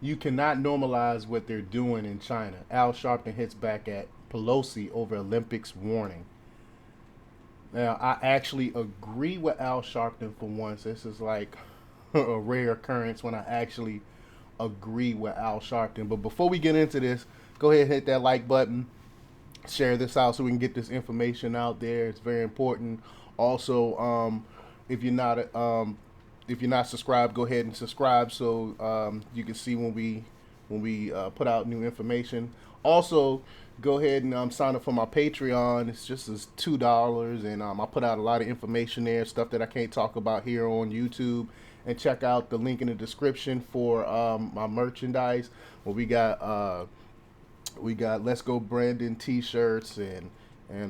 You cannot normalize what they're doing in China. Al Sharpton hits back at Pelosi over Olympics warning. Now, I actually agree with Al Sharpton for once. This is like a rare occurrence when I actually agree with Al Sharpton. But before we get into this, go ahead and hit that like button. Share this out so we can get this information out there. It's very important. Also, if you're not if you're not subscribed, go ahead and subscribe so you can see when we put out new information. Also, go ahead and sign up for my Patreon. It's just as $2, and I put out a lot of information there, stuff that I can't talk about here on YouTube. And check out the link in the description for my merchandise. Well, we got Let's Go Brandon T-shirts and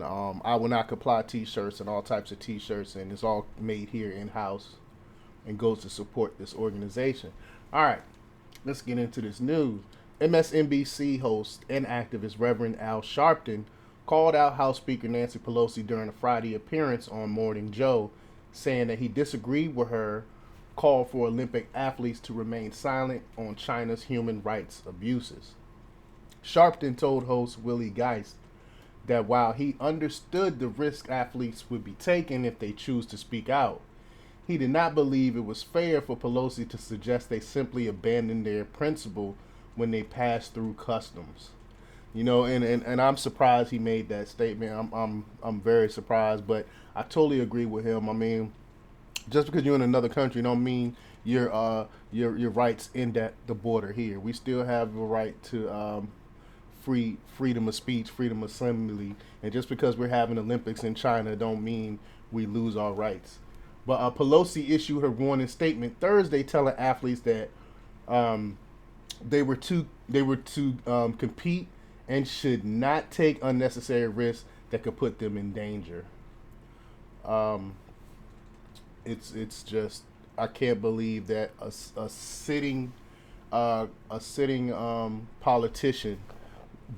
I Will Not Comply T-shirts and all types of T-shirts, and it's all made here in house and goes to support this organization. All right, let's get into this news. MSNBC host and activist Reverend Al Sharpton called out House Speaker Nancy Pelosi during a Friday appearance on Morning Joe, saying that he disagreed with her call for Olympic athletes to remain silent on China's human rights abuses. Sharpton told host Willie Geist that while he understood the risk athletes would be taking if they choose to speak out, he did not believe it was fair for Pelosi to suggest they simply abandon their principle when they pass through customs. And I'm surprised he made that statement. I'm very surprised, but I totally agree with him. I mean, just because you're in another country don't mean your rights end at the border here. We still have a right to freedom of speech, freedom of assembly, and just because we're having Olympics in China don't mean we lose our rights. But Pelosi issued her warning statement Thursday, telling athletes that um, they were to compete and should not take unnecessary risks that could put them in danger. Um, it's just I can't believe that a sitting politician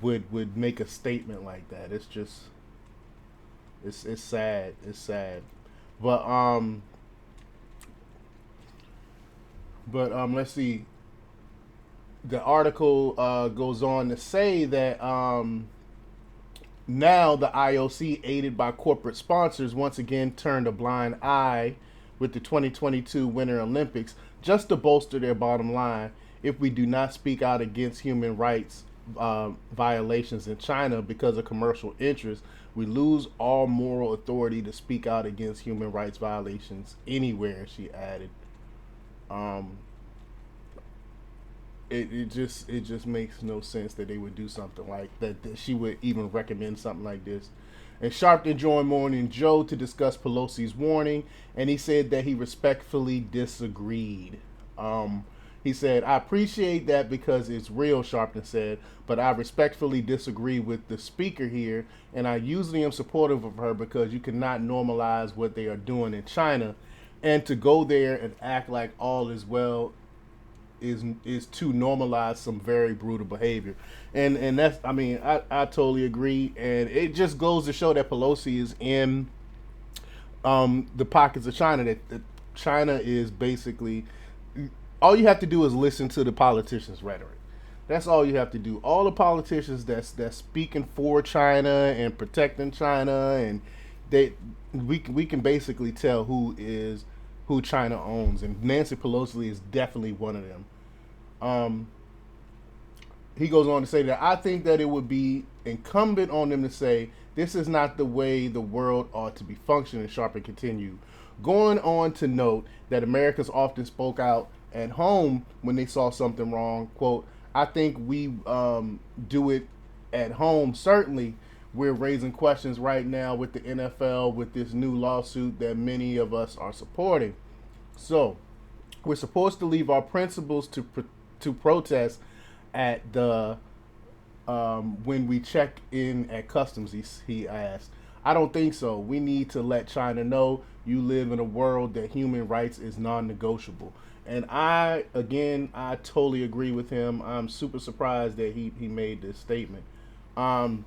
would make a statement like that. It's just it's sad. It's sad. But let's see. The article goes on to say that now the IOC, aided by corporate sponsors, once again turned a blind eye with the 2022 Winter Olympics just to bolster their bottom line. If we do not speak out against human rights violations in China because of commercial interests, we lose all moral authority to speak out against human rights violations anywhere, she added. Um, it just makes no sense that they would do something like that she would even recommend something like this. And Sharpton joined Morning Joe to discuss Pelosi's warning, and he said that he respectfully disagreed. Um, he said, "I appreciate that because it's real," Sharpton said, "but I respectfully disagree with the speaker here, and I usually am supportive of her because you cannot normalize what they are doing in China, and to go there and act like all is well is to normalize some very brutal behavior." And that's, I mean, I totally agree, and it just goes to show that Pelosi is in the pockets of China. That China is basically, all you have to do is listen to the politicians' rhetoric. That's all you have to do. All the politicians that's speaking for China and protecting China, and they we can basically tell who China owns, and Nancy Pelosi is definitely one of them. Um, he goes on to say that I think that it would be incumbent on them to say this is not the way the world ought to be functioning. Sharpton continued, going on to note that Americans often spoke out at home when they saw something wrong. Quote, "I think we do it at home. Certainly, we're raising questions right now with the NFL with this new lawsuit that many of us are supporting. So we're supposed to leave our principles to protest at the when we check in at customs." He asked. "I don't think so. We need to let China know you live in a world that human rights is non-negotiable." And I totally agree with him. I'm super surprised that he made this statement. Um,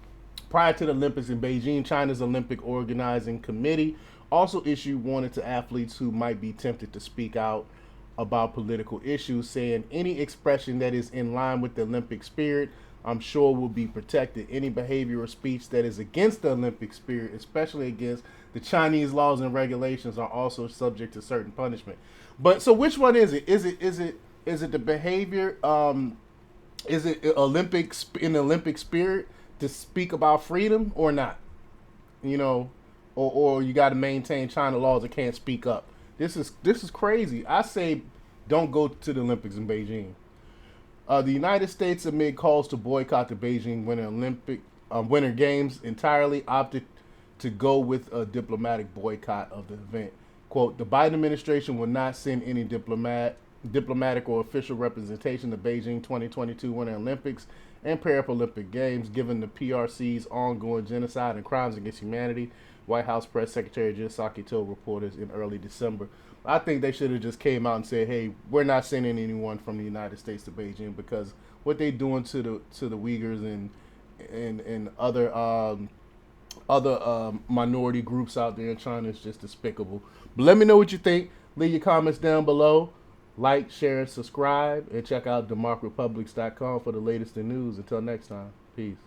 Prior to the Olympics in Beijing, China's Olympic Organizing Committee also issued warning to athletes who might be tempted to speak out. about political issues, saying any expression that is in line with the Olympic spirit, I'm sure, will be protected. Any behavior or speech that is against the Olympic spirit, especially against the Chinese laws and regulations, are also subject to certain punishment. But so, which one is it? Is it the behavior? Is it in the Olympic spirit to speak about freedom or not? You know, or you got to maintain China laws and can't speak up. This is crazy. I say, don't go to the Olympics in Beijing. The United States, amid calls to boycott the Beijing Winter Games, entirely opted to go with a diplomatic boycott of the event. Quote: the Biden administration will not send any diplomatic or official representation to Beijing 2022 Winter Olympics and Paralympic Games, given the PRC's ongoing genocide and crimes against humanity, White House Press Secretary Jen Psaki told reporters in early December. I think they should have just came out and said, "Hey, we're not sending anyone from the United States to Beijing," because what they're doing to the Uyghurs and other minority groups out there in China is just despicable. But let me know what you think. Leave your comments down below. Like, share, and subscribe. And check out democrepublics.com for the latest in news. Until next time, peace.